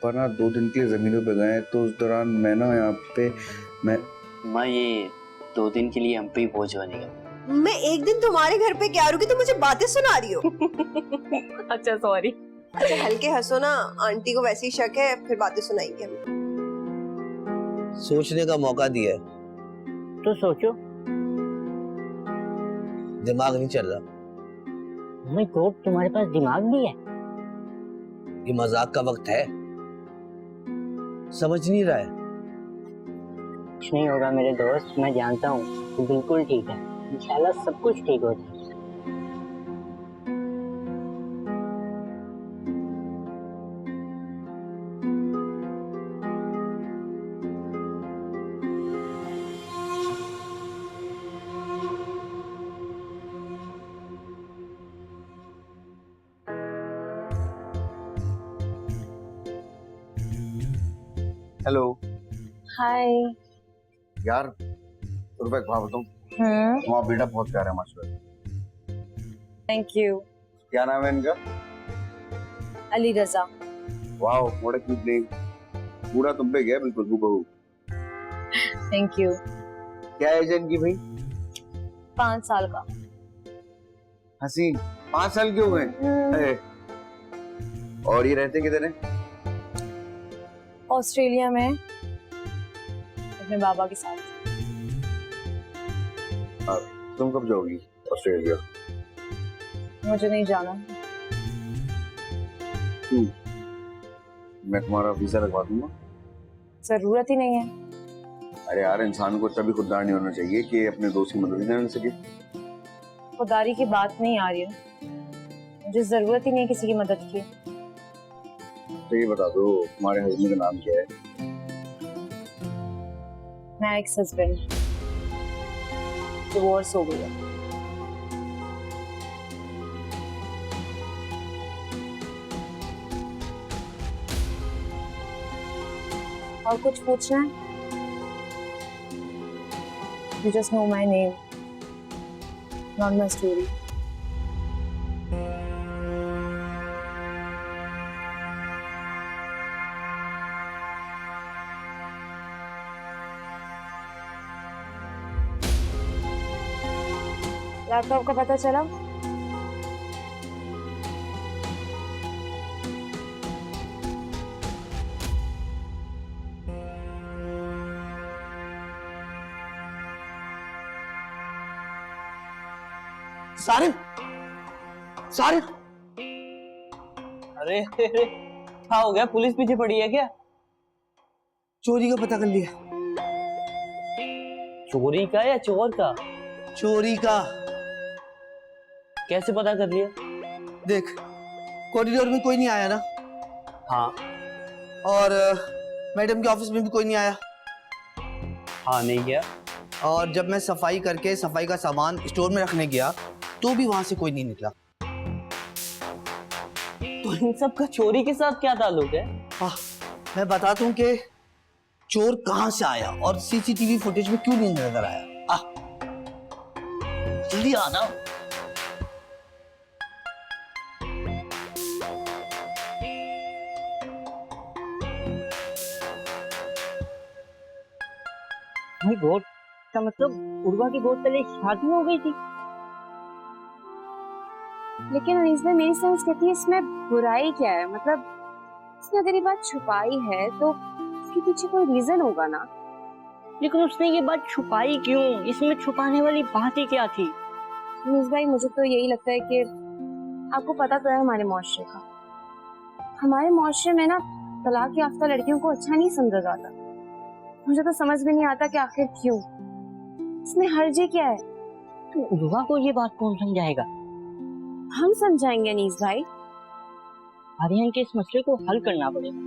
पापा ना 2 दिन के लिए जमीनों पे गए, तो उस दौरान मैं ना यहाँ पे मैं ये 2 दिन के लिए हम पे ही बोझ बनेगा। मैं एक दिन तुम्हारे घर पे क्या रुकी, तो मुझे बातें सुना रही हो। अच्छा सॉरी। अच्छा हल्के हंसो ना, आंटी को वैसे ही शक है, फिर बातें सुनाएंगे हम। सोचने का मौका दिया है, तो सोचो। दिमाग नहीं चल रहा। मम्मी को तुम्हारे पास दिमाग भी है? ये मजाक का वक्त है, समझ नहीं रहा है। कुछ नहीं होगा मेरे दोस्त, मैं जानता हूँ तू बिल्कुल ठीक है। इंशाल्लाह सब कुछ ठीक हो जाए। Hello hi. यार, रुपए कहाँ बताऊँ, तुम्हारा बेटा बहुत प्यारा है माशाल्लाह। Thank you. क्या नाम है इनका? अली रजा। वाह, व्हाट अ क्यूट नेम। पूरा तुम पे गया बिल्कुल हूबहू। Thank you. क्या एज है इनकी भाई? 5 साल का। हसीन 5 साल के हो गए। और ये रहते किधर है? ऑस्ट्रेलिया में अपने बाबा के साथ। तुम कब जाओगी ऑस्ट्रेलिया? मुझे नहीं जाना। मैं तुम्हारा वीजा लगवा दूंगा। जरूरत ही नहीं है। अरे यार, इंसान को तभी खुददार नहीं होना चाहिए कि अपने दोस्त की मदद नहीं कर सके। खुदारी की बात नहीं आ रही है, मुझे जरूरत ही नहीं किसी की मदद की। तो ये बता दो, तुम्हारे हस्बैंड का नाम क्या है? मैं एक्स हस्बैंड, डिवोर्स हो गई है। और कुछ पूछना है? You just know my name, not my story. Laptop का पता चला? सारिफ, सारिफ, अरे क्या हो गया? पुलिस पीछे पड़ी है क्या? चोरी का पता कर लिया। चोरी का या चोर का? चोरी का। कैसे पता कर लिया? देख, कॉरिडोर में कोई नहीं आया ना। हाँ। और मैडम के ऑफिस में भी कोई नहीं आया। हाँ, नहीं गया। और जब मैं सफाई करके सफाई का सामान स्टोर में रखने गया तो भी वहां से कोई नहीं निकला। तो इन सब का चोरी के साथ क्या ताल्लुक है? मैं बताता हूँ कि चोर कहां से आया और सीसीटीवी फुटेज में क्यों नहीं नजर आया। जल्दी आना। मम्मी गोद का मतलब उर्वा की गोद तले शादी हो गई थी। लेकिन इसमें मेरी समझ कहती है इसमें बुराई क्या है? मतलब उसने अगर ये बात छुपाई है तो इसके पीछे कोई रीजन होगा ना। लेकिन उसने ये बात छुपाई क्यों? इसमें छुपाने वाली बात ही क्या थी? मीस भाई, मुझे तो यही लगता है कि आपको पता तो है हमारे मुआशरे का। हमारे मुआशरे में ना तलाक याफ्ता लड़कियों को अच्छा नहीं समझा जाता। मुझे तो समझ में नहीं आता कि आखिर क्यों। इसमें हर्जी क्या है? तो उर्वा को ये बात कौन समझाएगा? हम समझाएंगे अनीस भाई। आर्यन के इस मसले को हल करना पड़ेगा।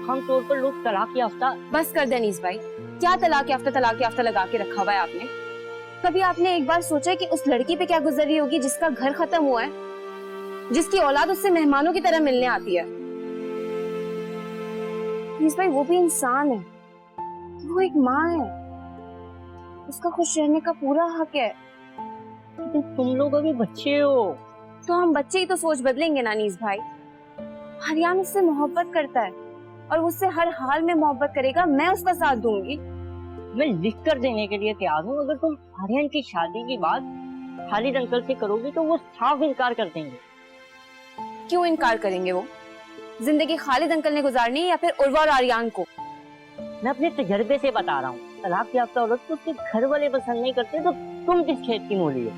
हम तौर पर लोग तलाक याफ्ता। बस कर दे अनीस भाई, क्या तलाक याफ्ता लगा के रखा हुआ है आपने? कभी आपने एक बार सोचा कि उस लड़की पे क्या गुजर रही होगी जिसका घर खत्म हुआ है, जिसकी औलाद उससे मेहमानों की तरह मिलने आती है? अनीस भाई, वो भी इंसान है, वो एक माँ है, उसका खुश रहने का पूरा हक है। तुम लोग अभी बच्चे हो। तो हम बच्चे ही तो सोच बदलेंगे ना अनीस भाई। आर्यन उससे मोहब्बत करता है और उससे हर हाल में मोहब्बत करेगा, मैं उसका साथ दूंगी। मैं लिख कर देने के लिए तैयार हूँ। अगर तुम आर्यन की शादी की बात खालिद अंकल से करोगी तो वो साफ इनकार कर देंगे। क्यों इनकार करेंगे? वो जिंदगी खालिद अंकल ने गुजारनी है या फिर उर्वा और आर्यन को? मैं अपने तजर्बे से बता रहा हूँ, तलाक याफ्ता औरत को उसके घर वाले पसंद नहीं करते तो तुम किस खेत की मूली हो?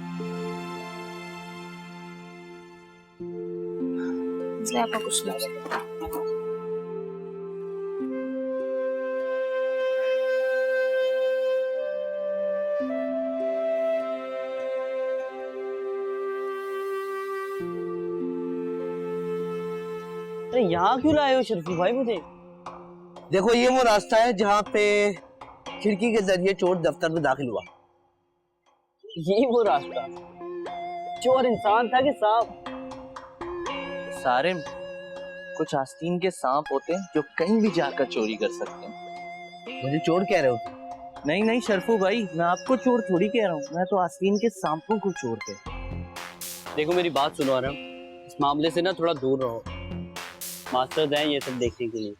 इसलिए आपको कुछ नहीं। अरे यहाँ क्यों लाए हो शर्फी भाई मुझे? देखो ये वो रास्ता है जहाँ पे खिड़की के जरिए चोर दफ्तर में दाखिल हुआ। ये वो रास्ता, चोर इंसान था कि सांप? सारे कुछ आस्तीन के सांप होते हैं जो कहीं भी जाकर चोरी कर सकते हैं। मुझे चोर कह रहे हो तुम? नहीं नहीं शर्फू भाई, मैं आपको चोर थोड़ी कह रहा हूँ, मैं तो आस्तीन के सांपों को चोर कह। देखो मेरी बात सुनो आराम, इस मामले से ना थोड़ा दूर रहो। मास्टर्स हैं ये सब देखने के लिए।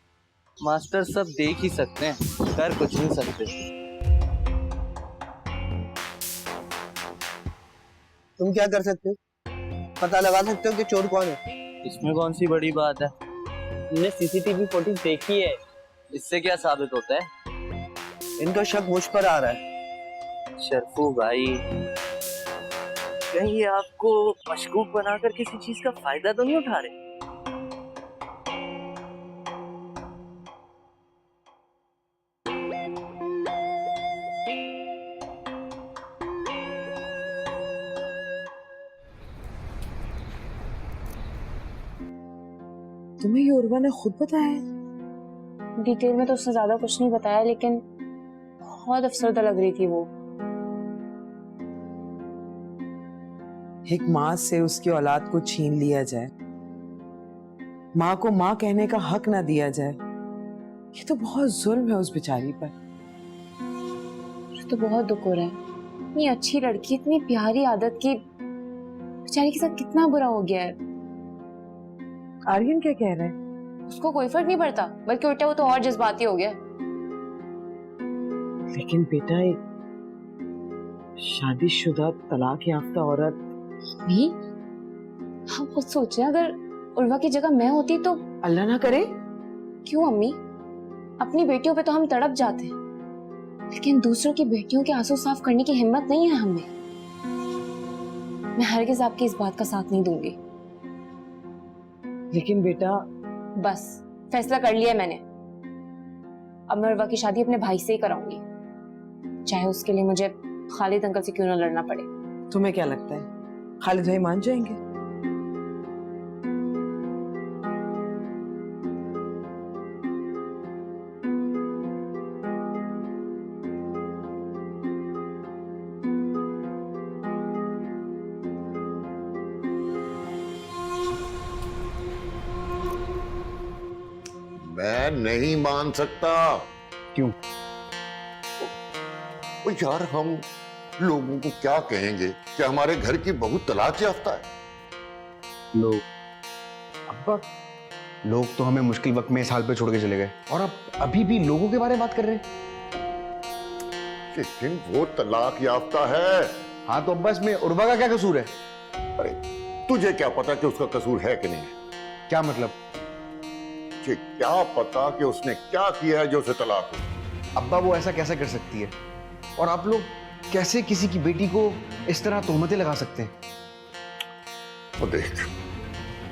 मास्टर सब देख ही सकते हैं, कर कुछ नहीं सकते। तुम क्या कर सकते हो? पता लगा सकते हो कि चोर कौन है? इसमें कौन सी बड़ी बात है? हमने सीसीटीवी फुटेज देखी है। इससे क्या साबित होता है? इनका शक मुझ पर आ रहा है। शर्फू भाई, कहीं ये आपको मशकूक बनाकर किसी चीज का फायदा तो नहीं उठा रहे? तुम्हें ये उर्वा ने खुद बताया है? डिटेल में तो उसने ज्यादा कुछ नहीं बताया, लेकिन बहुत अफसरदा लग रही थी वो। एक माँ से उसकी औलाद को छीन लिया जाए, माँ को माँ कहने का हक ना दिया जाए, ये तो बहुत जुल्म है उस बेचारी पर। मुझे तो बहुत दुख हो रहा है। इतनी अच्छी लड़की, इतनी प्यारी आदत की, बेचारी के साथ कितना बुरा हो गया है। आर्यन क्या कह रहा है? उसको कोई फर्क नहीं पड़ता, बल्कि उल्टा वो तो और जज्बाती हो गया। लेकिन बेटा, एक शादीशुदा तलाक याफ्ता औरत। नहीं, हम खुद सोचे अगर उर्वा की जगह मैं होती तो। अल्लाह ना करे। क्यों अम्मी, अपनी बेटियों पे तो हम तड़प जाते हैं, लेकिन दूसरों की बेटियों के आंसू साफ करने की हिम्मत नहीं है हमें। मैं हरगिज आपकी इस बात का साथ नहीं दूंगी। लेकिन बेटा, बस फैसला कर लिया है मैंने। अब मैं उर्वा की शादी अपने भाई से ही कराऊंगी, चाहे उसके लिए मुझे खालिद अंकल से क्यों ना लड़ना पड़े। तुम्हें क्या लगता है खालिद भाई मान जाएंगे? मैं नहीं मान सकता। क्यों? ओ यार, हम लोगों को क्या कहेंगे कि हमारे घर की बहू तलाक याफ्ता है? लोग? अब्बा, लोग तो हमें मुश्किल वक्त में इस हाल पे छोड़ के चले गए और अब अभी भी लोगों के बारे में बात कर रहे हैं। लेकिन वो तलाक याफ्ता है। हाँ तो अब्बा, इसमें उर्वा का क्या कसूर है? अरे तुझे क्या पता कि उसका कसूर है कि नहीं है? क्या मतलब? कि क्या पता कि उसने क्या किया है जो उसे तलाक हो? अब्बा, वो ऐसा कैसे कर सकती है? और आप लोग कैसे किसी की बेटी को इस तरह तोहमतें लगा सकते हैं? तो देख,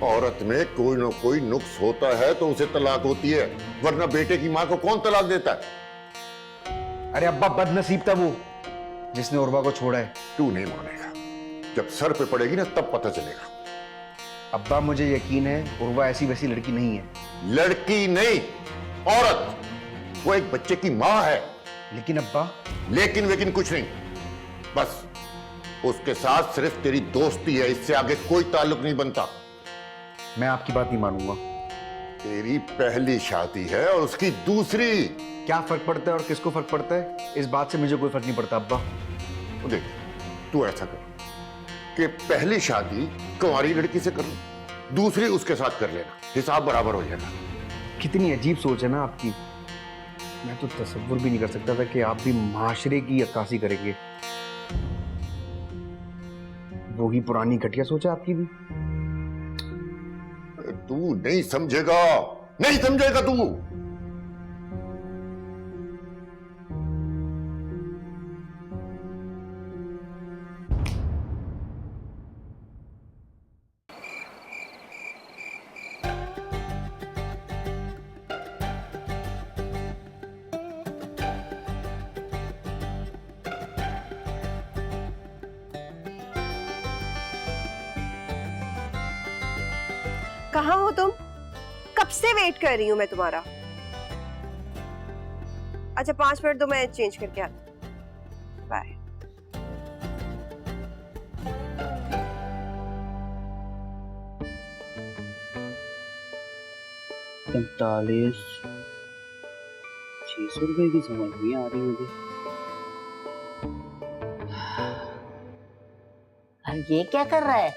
औरत में कोई ना कोई नुक्स होता है तो उसे तलाक होती है, वरना बेटे की मां को कौन तलाक देता है? अरे अब्बा, बदनसीब था वो जिसने उर्वा को छोड़ा है। तू नहीं मानेगा, जब सर पे पड़ेगी ना तब पता चलेगा। अब्बा, मुझे यकीन है उर्वा ऐसी वैसी लड़की नहीं है। लड़की नहीं, औरत। वो एक बच्चे की मां है। लेकिन अब्बा। लेकिन कुछ नहीं, बस उसके साथ सिर्फ तेरी दोस्ती है, इससे आगे कोई ताल्लुक नहीं बनता। मैं आपकी बात नहीं मानूंगा। तेरी पहली शादी है और उसकी दूसरी। क्या फर्क पड़ता है और किसको फर्क पड़ता है, इस बात से मुझे कोई फर्क नहीं पड़ता अब्बा। देख, तू ऐसा कर कि पहली शादी कुंवारी लड़की से कर ले, दूसरी उसके साथ कर लेना, हिसाब बराबर हो जाएगा। कितनी अजीब सोच है ना आपकी। मैं तो तसव्वुर भी नहीं कर सकता था कि आप भी माशरे की अक्कासी करेंगे। वो ही पुरानी घटिया सोच है आपकी भी। तू नहीं समझेगा, नहीं समझेगा तू। कहाँ हो तुम? कब से वेट कर रही हूँ मैं तुम्हारा। अच्छा 5 मिनट दो, मैं चेंज करके आती। बाय। पैंतालीस 600 रुपए की समझ नहीं आ रही मुझे। ये क्या कर रहा है?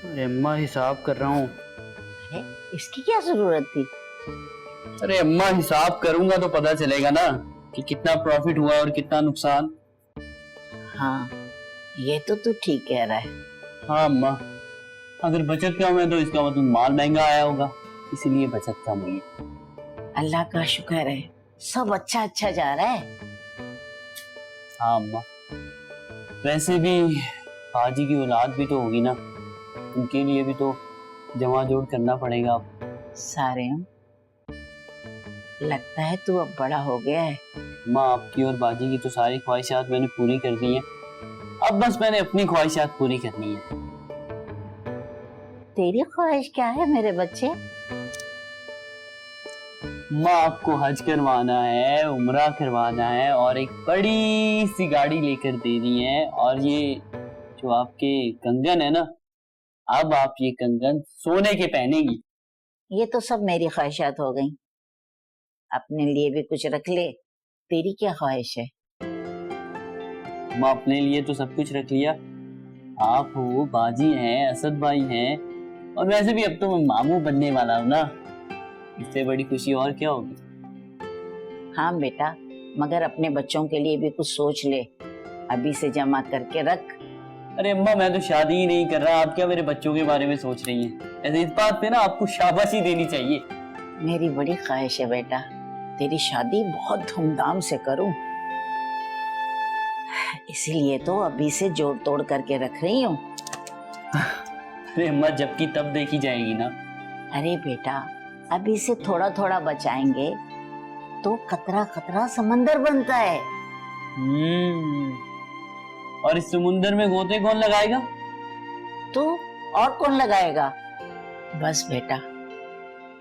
अरे अम्मा हिसाब कर रहा हूँ। अरे इसकी क्या जरूरत थी? अरे अम्मा हिसाब करूंगा तो पता चलेगा ना कि कितना प्रॉफिट हुआ और कितना नुकसान। हाँ ये तो तू ठीक कह रहा है। हाँ अम्मा, अगर बचत कम है तो इसका मतलब माल महंगा आया होगा, इसीलिए बचत कम हुई है। अल्लाह का शुक्र है, सब अच्छा अच्छा जा रहा है। हाँ अम्मा, वैसे भी बाजी की औलाद भी तो होगी ना, उनके लिए भी तो जमा जोड़ करना पड़ेगा। सारेम, लगता है तू अब बड़ा हो गया है। माँ आपकी और बाजी की तो सारी ख्वाहिशात मैंने पूरी कर दी हैं, अब बस मैंने अपनी ख्वाहिशात पूरी करनी है। तेरी ख्वाहिश क्या है मेरे बच्चे? माँ आपको हज करवाना है, उम्रा करवाना है और एक बड़ी सी गाड़ी लेकर देनी है। और ये जो आपके कंगन है ना, अब आप ये कंगन सोने के पहनेगी। ये तो सब मेरी ख्वाहिशात हो गई, अपने लिए भी कुछ रख ले। तेरी क्या ख्वाहिश है? माँ अपने लिए तो सब कुछ रख लिया, आप हो, बाजी हैं, असद भाई हैं, और वैसे भी अब तो मैं मामू बनने वाला हूँ ना, इससे बड़ी खुशी और क्या होगी। हाँ बेटा, मगर अपने बच्चों के लिए भी कुछ सोच ले, अभी से जमा करके रख। अरे अम्मा मैं तो शादी ही नहीं कर रहा, आप क्या मेरे बच्चों के बारे में सोच रही हैं? ऐसे इस बात पे ना आपको शाबाशी देनी चाहिए। मेरी बड़ी ख्वाहिश है बेटा, तेरी शादी बहुत धूमधाम से करूं, इसीलिए तो अभी से जोड़ तोड़ करके रख रही हूँ। अरे अम्मा जबकि तब देखी जाएगी ना। अरे बेटा, अभी से थोड़ा थोड़ा बचाएंगे तो कतरा कतरा समंदर बनता है। और इस समुंदर में गोते कौन लगाएगा? तू, और कौन लगाएगा? बस बेटा,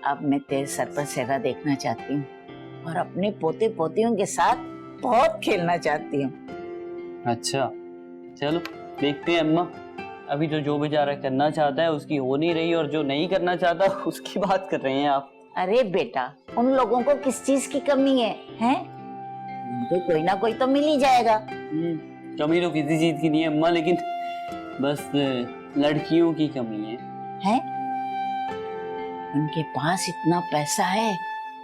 अब मैं तेरे सर पर सेहरा देखना चाहती हूँ और अपने पोते पोतियों के साथ बहुत खेलना चाहती हूँ। अच्छा चलो देखते हैं अम्मा, अभी तो जो बेचारा करना चाहता है उसकी हो नहीं रही, और जो नहीं करना चाहता उसकी बात कर रहे हैं आप। अरे बेटा, उन लोगों को किस चीज की कमी है, हैं? उनको कोई ना कोई तो मिल ही जाएगा। कमी तो किसी चीज की नहीं है अम्मा, लेकिन बस लड़कियों की कमी है। हैं? उनके पास इतना पैसा है,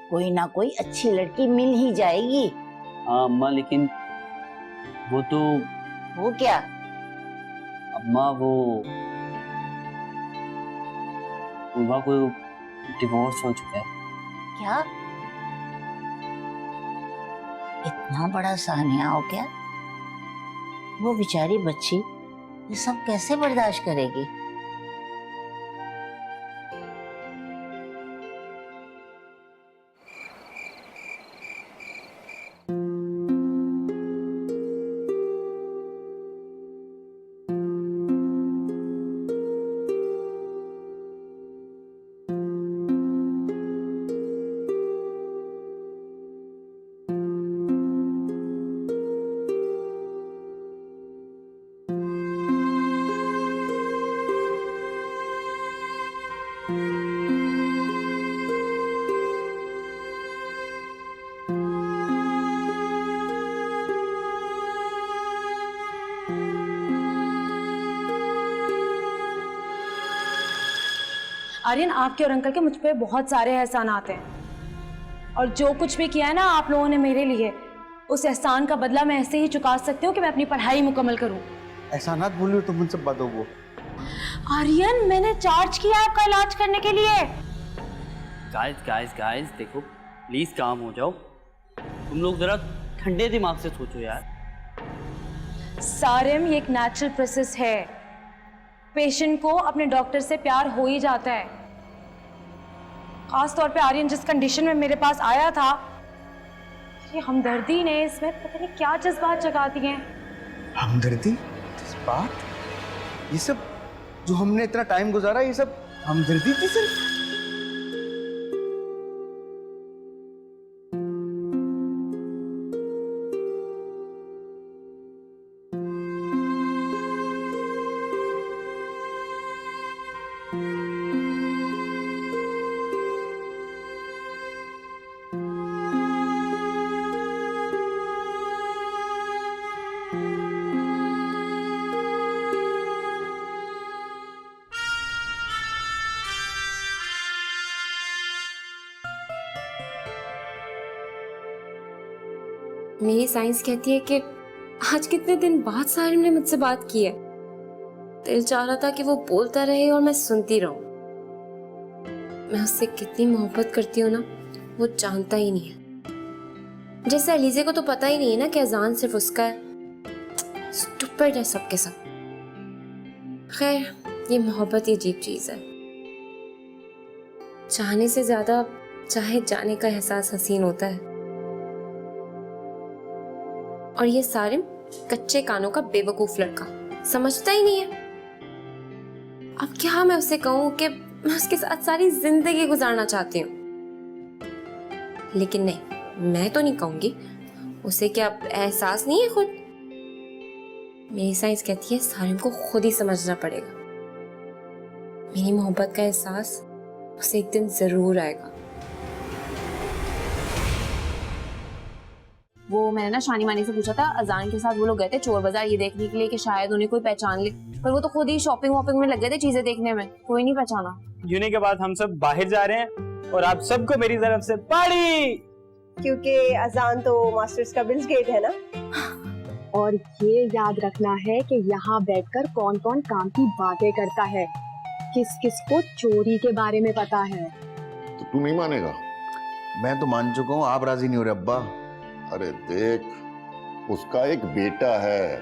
कोई ना कोई अच्छी लड़की मिल ही जाएगी। हाँ अम्मा, लेकिन वो तो। वो क्या? अम्मा वो पूर्वा को डिवोर्स हो चुका है। क्या? इतना बड़ा सानिया हो क्या? वो बेचारी बच्ची ये सब कैसे बर्दाश्त करेगी? आर्यन, आपके और अंकल के मुझ पे बहुत सारे एहसान आते हैं, और जो कुछ भी किया है ना आप लोगों ने मेरे लिए, उस एहसान का बदला मैं ऐसे ही चुका सकती हूँ कि मैं अपनी पढ़ाई मुकम्मल करूँ। एहसानात बोल रही हो तुम मुझसे बात हो। आर्यन, मैंने चार्ज किया है आपका इलाज करने के लिए। गाइस देखो, प्लीज काम हो जाओ। तुम लोग जरा ठंडे दिमाग से सोचो यार। सारिम, ये एक नेचुरल प्रोसेस है। पेशेंट को अपने डॉक्टर से प्यार हो ही जाता है। खास तौर पे आर्यन जिस कंडीशन में मेरे पास आया था, ये हमदर्दी ने इसमें पता नहीं क्या जज्बात जगा दिए हैं। हमदर्दी? जज्बात? ये सब जो हमने इतना टाइम गुजारा, ये सब हमदर्दी थी सिर्फ? मेरी साइंस कहती है कि आज कितने दिन बाद सारिम ने मुझसे बात की है। दिल चाह रहा था कि वो बोलता रहे और मैं सुनती रहूं। मैं उससे कितनी मोहब्बत करती हूँ ना, वो जानता ही नहीं है। जैसे अलीजे को तो पता ही नहीं है ना कि अजान सिर्फ उसका है। स्टूपिड है सबके सब। खैर, ये मोहब्बत ही अजीब चीज है। चाहने से ज्यादा चाहे जाने का एहसास हसीन होता है। और ये सारिम कच्चे कानों का बेवकूफ लड़का, समझता ही नहीं है। अब क्या मैं उसे कहूं कि मैं उसके साथ सारी जिंदगी गुजारना चाहती हूँ, लेकिन नहीं, मैं तो नहीं कहूंगी उसे। क्या एहसास नहीं है खुद? मेरी साइंस कहती है सारिम को खुद ही समझना पड़ेगा। मेरी मोहब्बत का एहसास उसे एक दिन जरूर आएगा। वो मैंने ना शानी मानी से पूछा था, अजान के साथ वो लोग गए थे चोर बाजार ये देखने के लिए कि शायद उन्हें कोई पहचान ले, पर वो तो खुद ही शॉपिंग वॉपिंग में लग गए थे चीजें देखने में, कोई नहीं पहचाना। यूनी के बाद हम सब बाहर जा रहे हैं और आप सबको मेरी तरफ से पार्टी, क्योंकि अजान तो मास्टर्स का बिल्स गेट है ना। और ये याद रखना है कि यहाँ बैठकर कौन कौन काम की बातें करता है, किस किस को चोरी के बारे में पता है। तो तू नहीं मानेगा? मैं तो मान चुका हूँ, आप राजी नहीं हो रहे अब्बा। अरे देख, उसका एक बेटा है,